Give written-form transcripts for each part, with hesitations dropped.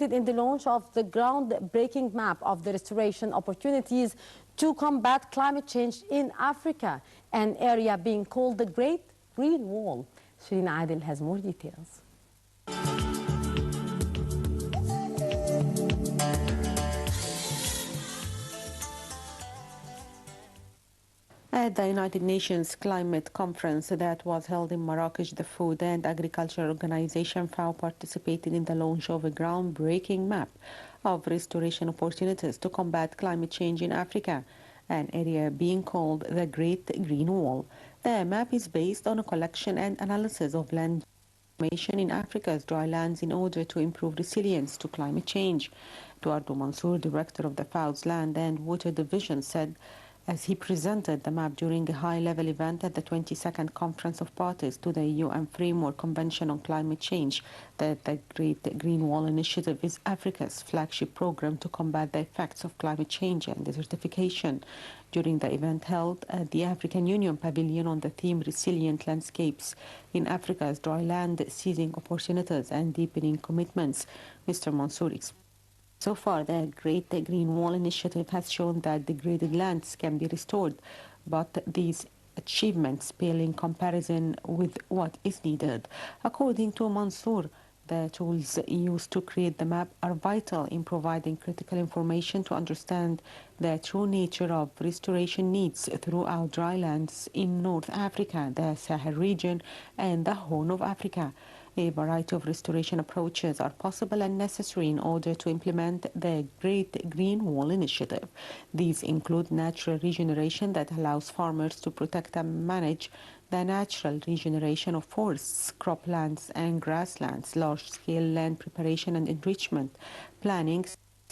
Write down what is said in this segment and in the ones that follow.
in the launch of the groundbreaking map of the restoration opportunities to combat climate change in Africa, an area being called the Great Green Wall. Shireen Adil has more details. At the United Nations Climate Conference that was held in Marrakesh, the Food and Agriculture Organization FAO participated in the launch of a groundbreaking map of restoration opportunities to combat climate change in Africa, an area being called the Great Green Wall. The map is based on a collection and analysis of land information in Africa's dry lands in order to improve resilience to climate change. Eduardo Mansour, director of the FAO's Land and Water Division, said as he presented the map during a high-level event at the 22nd Conference of Parties to the UN Framework Convention on Climate Change, that the Great Green Wall Initiative is Africa's flagship program to combat the effects of climate change and desertification. During the event held at the African Union Pavilion on the theme Resilient Landscapes in Africa's Dry Land, Seizing Opportunities and Deepening Commitments, Mr. Mansour explained. So far, the Great Green Wall Initiative has shown that degraded lands can be restored, but these achievements pale in comparison with what is needed. According to Mansour, the tools used to create the map are vital in providing critical information to understand the true nature of restoration needs throughout dry lands in North Africa, the Sahel region, and the Horn of Africa. A variety of restoration approaches are possible and necessary in order to implement the Great Green Wall Initiative. These include natural regeneration that allows farmers to protect and manage the natural regeneration of forests, croplands and grasslands, large-scale land preparation and enrichment, planning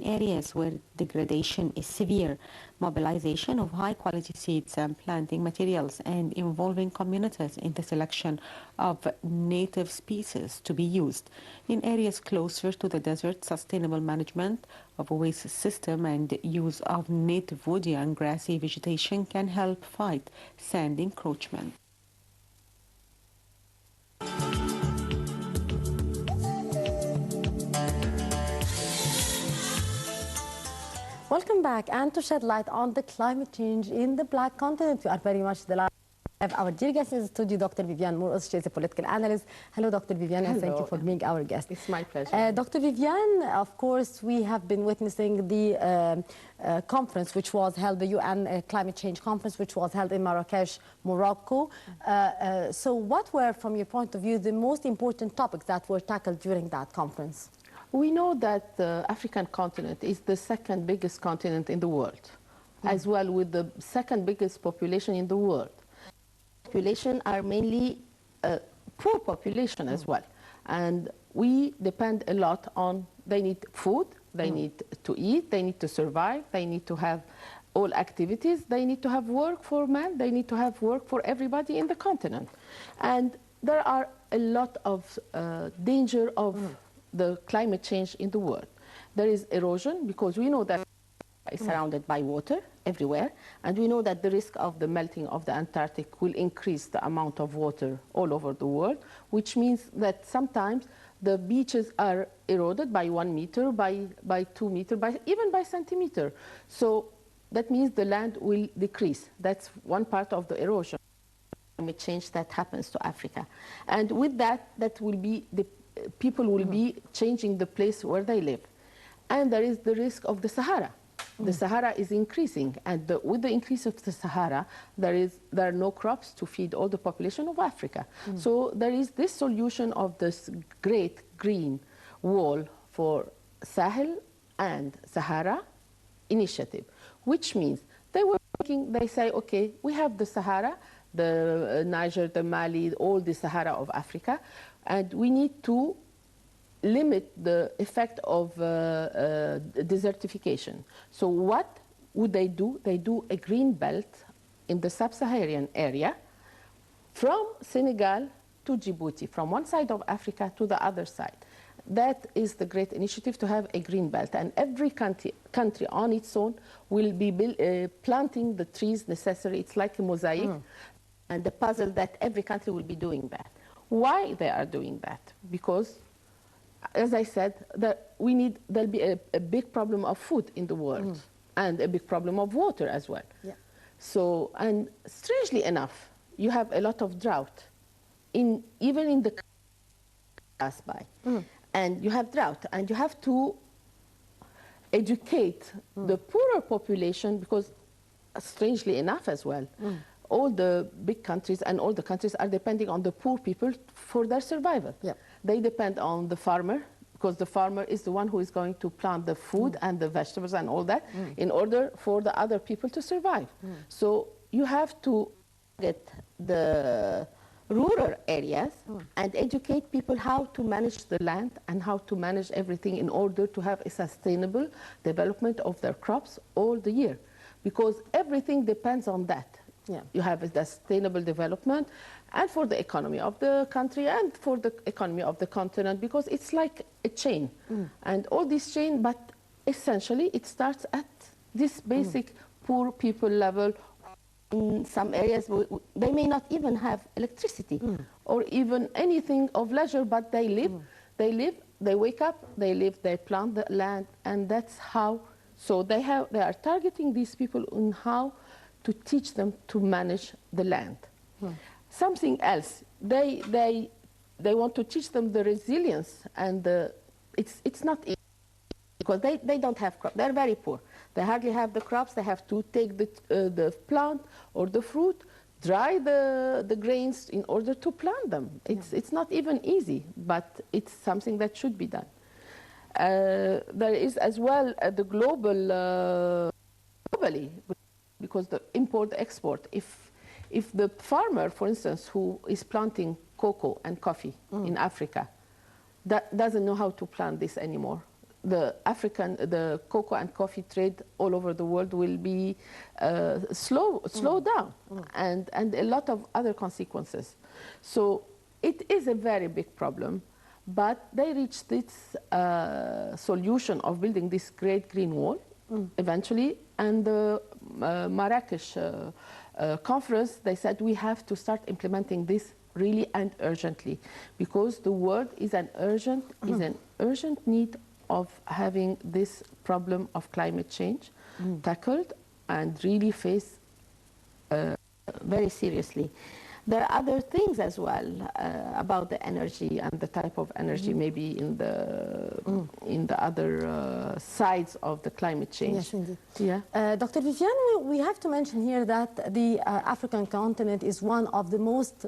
areas where degradation is severe, mobilization of high-quality seeds and planting materials, and involving communities in the selection of native species to be used. In areas closer to the desert, sustainable management of a waste system and use of native woody and grassy vegetation can help fight sand encroachment. Welcome back, and to shed light on the climate change in the Black Continent, we are very much delighted to have our dear guest in the studio, Dr. Viviane Mourous. She is a political analyst. Hello, Dr. Viviane, and thank you for being our guest. It's my pleasure. Dr. Viviane, of course, we have been witnessing the conference which was held, the UN Climate Change Conference, which was held in Marrakesh, Morocco. So what were, from your point of view, the most important topics that were tackled during that conference? We know that the African continent is the second biggest continent in the world, as well with the second biggest population in the world. Population are mainly poor population as well. And we depend a lot on, they need food, they need to eat, they need to survive, they need to have all activities, they need to have work for men, they need to have work for everybody in the continent. And there are a lot of danger of the climate change in the world. There is erosion, because we know that it's surrounded by water everywhere, and we know that the risk of the melting of the Antarctic will increase the amount of water all over the world, which means that sometimes the beaches are eroded by 1 meter, by 2 meters, even by centimeter. So that means the land will decrease. That's one part of the erosion, climate change that happens to Africa. And with that, that will be the people will be changing the place where they live. And there is the risk of the Sahara. The Sahara is increasing, and with the increase of the Sahara, there are no crops to feed all the population of Africa. So there is this solution of this Great Green Wall for Sahel and Sahara initiative, which means they say, okay, we have the Sahara, the Niger, the Mali, all the Sahara of Africa, and we need to limit the effect of desertification. So what would they do? They do a green belt in the sub-Saharan area from Senegal to Djibouti, from one side of Africa to the other side. That is the great initiative, to have a green belt, and every country on its own will be planting the trees necessary. It's like a mosaic and the puzzle that every country will be doing that. Why they are doing that? Because as I said, there'll be a big problem of food in the world and a big problem of water as well. Yeah. So, and strangely enough, you have a lot of drought, even in the pass by. And you have drought, and you have to educate the poorer population because, strangely enough as well, all the big countries and all the countries are depending on the poor people for their survival. Yeah. They depend on the farmer because the farmer is the one who is going to plant the food and the vegetables and all that in order for the other people to survive. So you have to get the rural areas and educate people how to manage the land and how to manage everything in order to have a sustainable development of their crops all the year, because everything depends on that. Yeah. You have a sustainable development, and for the economy of the country and for the economy of the continent, because it's like a chain. And all this chain, but essentially it starts at this basic poor people level. In some areas, they may not even have electricity or even anything of leisure, but they live, they wake up, they live, they plant the land, and that's how. So they are targeting these people on how to teach them to manage the land. Something else, they want to teach them the resilience, and it's not easy because they don't have crops. They're very poor. They hardly have the crops. They have to take the plant or the fruit, dry the grains in order to plant them. It's not even easy, but it's something that should be done. There is as well the globally, because the import-export, if the farmer, for instance, who is planting cocoa and coffee in Africa, that doesn't know how to plant this anymore, the cocoa and coffee trade all over the world will be slow down, and a lot of other consequences. So it is a very big problem, but they reached this solution of building this great green wall eventually, and the Marrakesh conference, they said we have to start implementing this really and urgently, because the world is an urgent need of having this problem of climate change tackled and really faced very seriously. There are other things as well about the energy and the type of energy, maybe in the other sides of the climate change. Yes, indeed. Yeah. Dr. Viviane, we have to mention here that the African continent is one of the most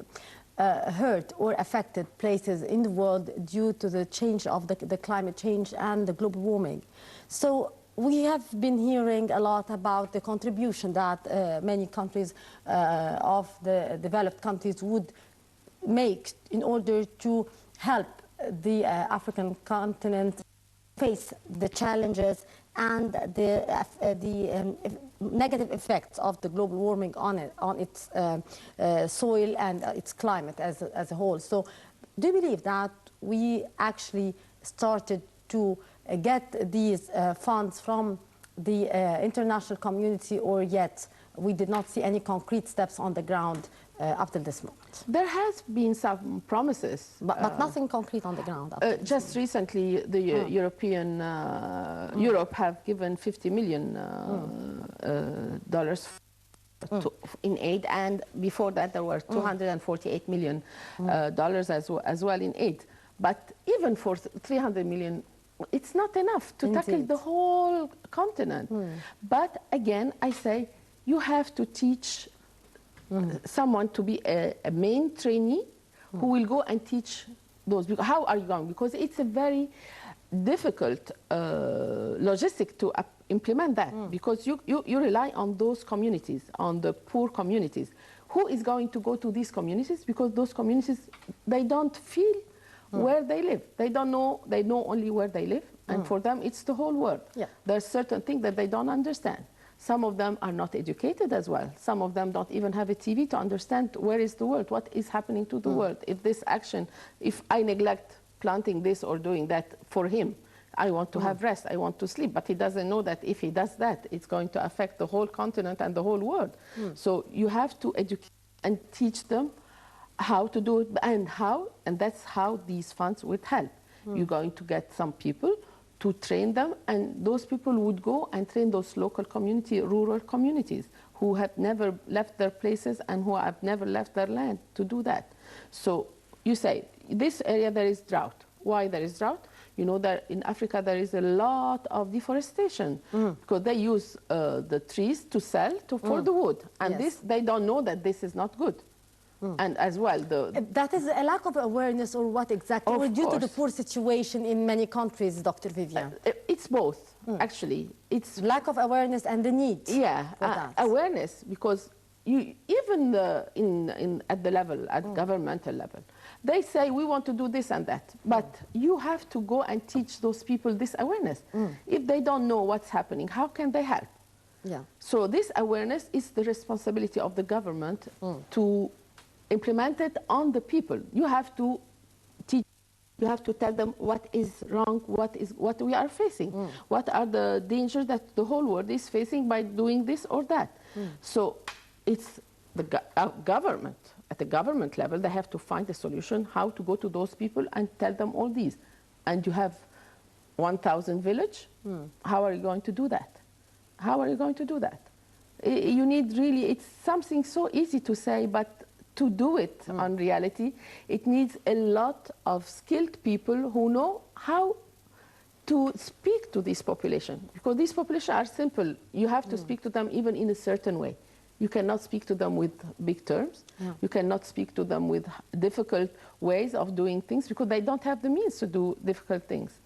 hurt or affected places in the world due to the change of the climate change and the global warming. So we have been hearing a lot about the contribution that many countries of the developed countries would make in order to help the African continent face the challenges and the negative effects of the global warming on its soil and its climate as a whole. So do you believe that we actually started to get these funds from the international community, or yet we did not see any concrete steps on the ground up to this moment? There has been some promises. But nothing concrete on the ground. Just recently, the Europe have given $50 million in aid, and before that there were $248 million as well in aid. But even for 300 million, it's not enough to tackle the whole continent. But again, I say you have to teach someone to be a main trainee who will go and teach those. How are you going? Because it's a very difficult logistic to implement that, because you rely on those communities, on the poor communities. Who is going to go to these communities? Because those communities, they don't feel where they live. They don't know, they know only where they live, and for them it's the whole world. Yeah. There's certain things that they don't understand. Some of them are not educated as well. Some of them don't even have a TV to understand where is the world, what is happening to the world. If this action, if I neglect planting this or doing that for him, I want to have rest, I want to sleep, but he doesn't know that if he does that, it's going to affect the whole continent and the whole world. So you have to educate and teach them how to do it, and that's how these funds would help. You're going to get some people to train them, and those people would go and train those local community, rural communities who have never left their places and who have never left their land to do that. So you say, this area there is drought. Why there is drought? You know that in Africa there is a lot of deforestation because they use the trees to sell for the wood. And Yes. this, they don't know that this is not good. And as well, That is a lack of awareness, or what exactly? Of Or due to the course. poor situation in many countries, Dr. Vivian? it's both, actually. It's Lack of awareness and the need for that. awareness, because you, even at the level, at governmental level, they say we want to do this and that, but you have to go and teach those people this awareness. If they don't know what's happening, how can they help? Yeah. So this awareness is the responsibility of the government to implement it on the people. You have to teach, you have to tell them what is wrong, what we are facing, what are the dangers that the whole world is facing by doing this or that. So it's the government, at the government level, they have to find a solution how to go to those people and tell them all these. And you have 1,000 village, how are you going to do that? How are you going to do that? You need really, it's something so easy to say, but to do it on reality, it needs a lot of skilled people who know how to speak to this population. Because these populations are simple. You have to speak to them even in a certain way. You cannot speak to them with big terms. You cannot speak to them with difficult ways of doing things because they don't have the means to do difficult things.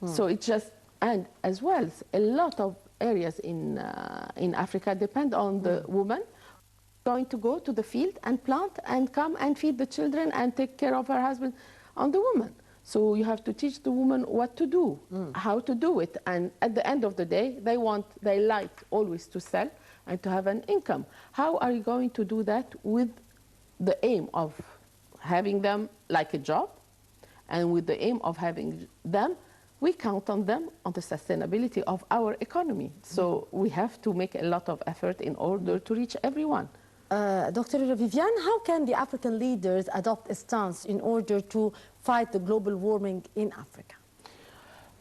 So it's just, and as well, a lot of areas in Africa depend on the woman going to go to the field and plant and come and feed the children and take care of her husband, on the woman. So you have to teach the woman what to do, how to do it. And at the end of the day, they like always to sell and to have an income. How are you going to do that with the aim of having them like a job, and with the aim of having them, we count on them on the sustainability of our economy. So we have to make a lot of effort in order to reach everyone. Dr. Vivian, how can the African leaders adopt a stance in order to fight the global warming in Africa?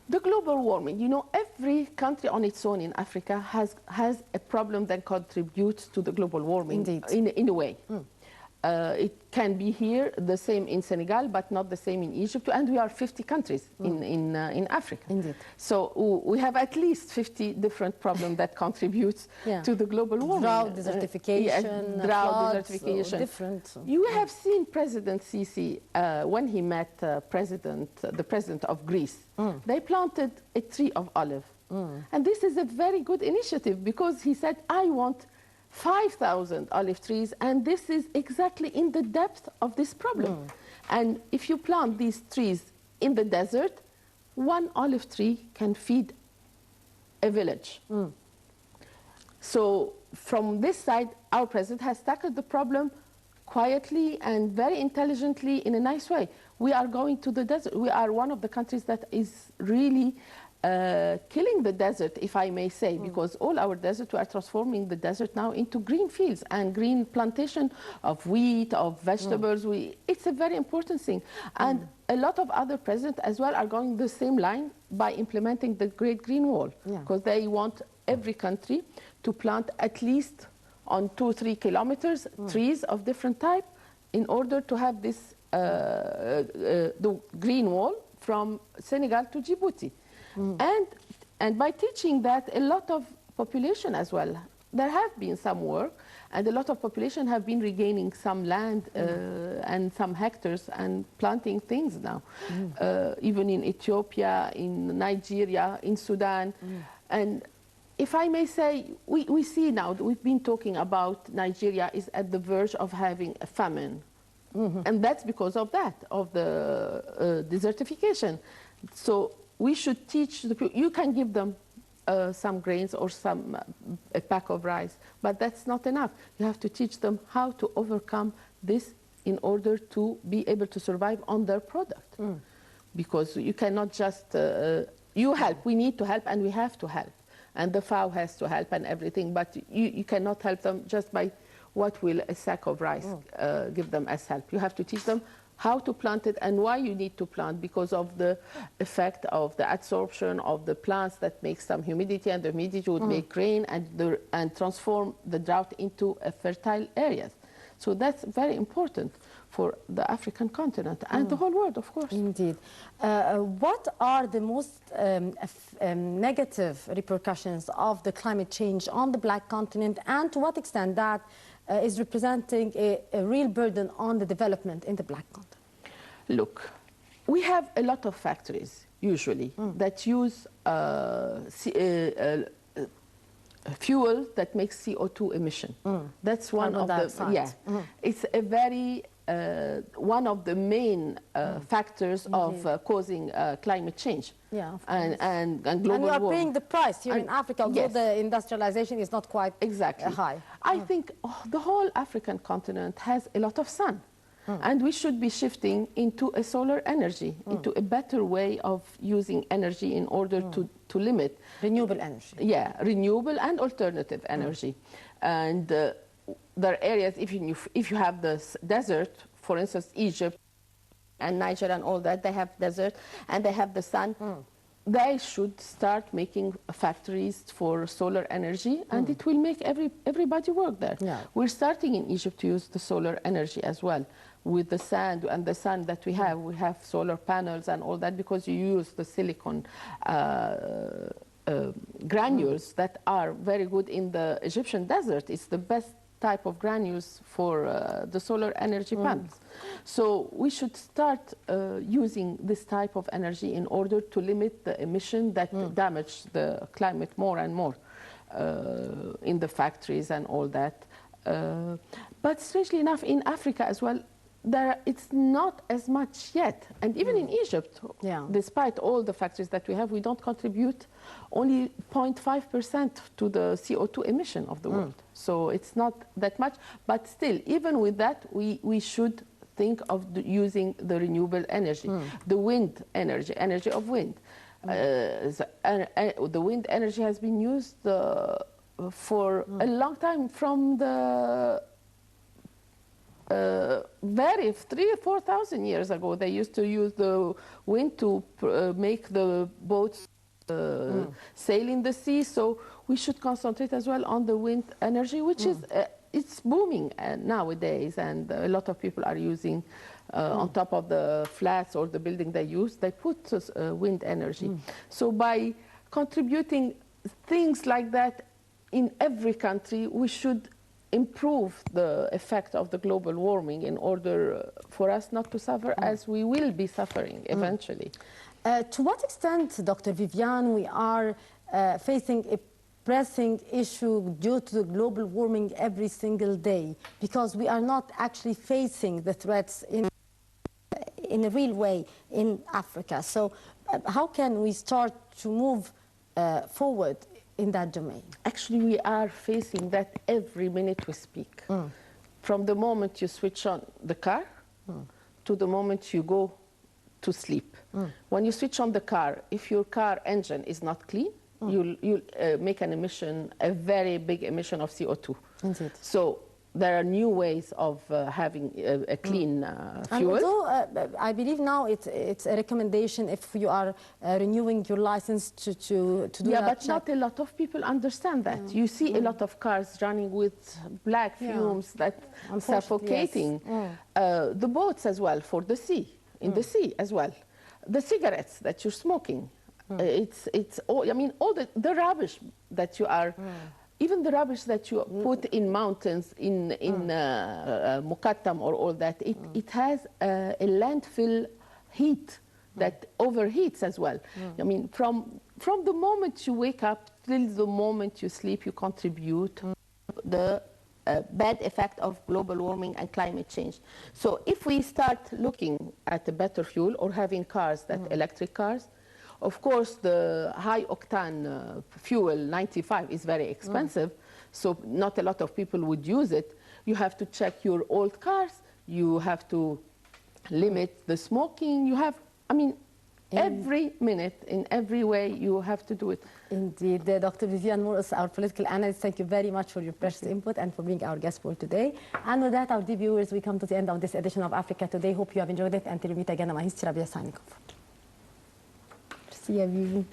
The global warming, you know, every country on its own in Africa has a problem that contributes to the global warming. Indeed. In a way. It can be here, the same in Senegal, but not the same in Egypt. And we are 50 countries in Africa. Indeed. So we have at least 50 different problems that contribute to the global warming. Drought, desertification, drought, floods, desertification. Different. You have seen President Sisi when he met the president of Greece. They planted a tree of olive. And this is a very good initiative because he said, I want 5,000 olive trees, and this is exactly in the depth of this problem. And if you plant these trees in the desert, one olive tree can feed a village. So from this side, our president has tackled the problem quietly and very intelligently in a nice way. We are going to the desert. We are one of the countries that is really killing the desert, if I may say, because all our desert, we are transforming the desert now into green fields and green plantation of wheat, of vegetables. It's a very important thing. And a lot of other presidents as well are going the same line by implementing the Great Green Wall, because they want every country to plant at least on 2-3 kilometers trees of different type in order to have this the green wall from Senegal to Djibouti. And by teaching that, a lot of population as well, there have been some work, and a lot of population have been regaining some land and some hectares and planting things now, even in Ethiopia, in Nigeria, in Sudan. And if I may say, we see now that we've been talking about Nigeria is at the verge of having a famine. And that's because of that, of the desertification. So we should teach the people. You can give them some grains or a pack of rice, but that's not enough. You have to teach them how to overcome this in order to be able to survive on their product. Because you cannot just, you help, we need to help, and we have to help. And the FAO has to help and everything, but you cannot help them just by what will a sack of rice give them as help. You have to teach them how to plant it and why you need to plant, because of the effect of the absorption of the plants that makes some humidity, and the humidity would make rain and transform the drought into a fertile areas. So that's very important for the African continent and the whole world, of course. Indeed. What are the most negative repercussions of the climate change on the Black continent, and to what extent that is representing a real burden on the development in the Black continent? Look, we have a lot of factories, usually, that use fuel that makes CO2 emission. That's one of the, it's a very, one of the main factors of causing climate change. Yeah, and global warming. And we are warming. paying the price here in Africa, although the industrialization is not quite high. I think the whole African continent has a lot of sun. And we should be shifting into a solar energy, into a better way of using energy in order to limit. Renewable energy. Yeah, renewable and alternative energy. And there are areas, if you have the desert, for instance, Egypt and Niger and all that, they have desert and they have the sun. They should start making factories for solar energy, and it will make everybody work there. Yeah. We're starting in Egypt to use the solar energy as well, with the sand and the sun that we have. We have solar panels and all that, because you use the silicon granules that are very good in the Egyptian desert. It's the best type of granules for the solar energy panels. So we should start using this type of energy in order to limit the emission that damage the climate more and more in the factories and all that. But strangely enough, in Africa as well, it's not as much yet. And even in Egypt, despite all the factories that we have, we don't contribute only 0.5% to the CO2 emission of the world. So it's not that much. But still, even with that, we should think of using the renewable energy, the wind energy, energy of wind. The wind energy has been used for a long time, from the very 3,000 or 4,000 years ago. They used to use the wind to make the boats sail in the sea. So we should concentrate as well on the wind energy, which is it's booming nowadays, and a lot of people are using on top of the flats or the building they use, they put wind energy. So by contributing things like that in every country, we should improve the effect of the global warming in order for us not to suffer as we will be suffering eventually. To what extent, Dr. Viviane, we are facing a pressing issue due to the global warming every single day, because we are not actually facing the threats in a real way in Africa? So how can we start to move forward in that domain? Actually, we are facing that every minute we speak. From the moment you switch on the car to the moment you go to sleep. When you switch on the car, if your car engine is not clean, you'll make an emission, a very big emission of CO2. Indeed. So there are new ways of having a clean fuel. And although I believe now it's a recommendation if you are renewing your license to do that. Yeah, but not a lot of people understand that. You see a lot of cars running with black fumes that are suffocating. The boats as well, for the sea, in the sea as well. The cigarettes that you're smoking. It's all, I mean, all the rubbish that you are, even the rubbish that you put in mountains, in Muqattam or all that, it has a landfill heat that overheats as well. I mean, from the moment you wake up till the moment you sleep, you contribute the bad effect of global warming and climate change. So if we start looking at a better fuel or having cars, that electric cars, of course, the high-octane fuel, 95, is very expensive, so not a lot of people would use it. You have to check your old cars. You have to limit the smoking. You have, I mean, Every minute, in every way, you have to do it. Indeed. Dr. Viviane Morris, our political analyst, thank you very much for your precious input and for being our guest for today. And with that, our dear viewers, we come to the end of this edition of Africa Today. Hope you have enjoyed it. Until we meet again, I'm History Rabia signing off. See you.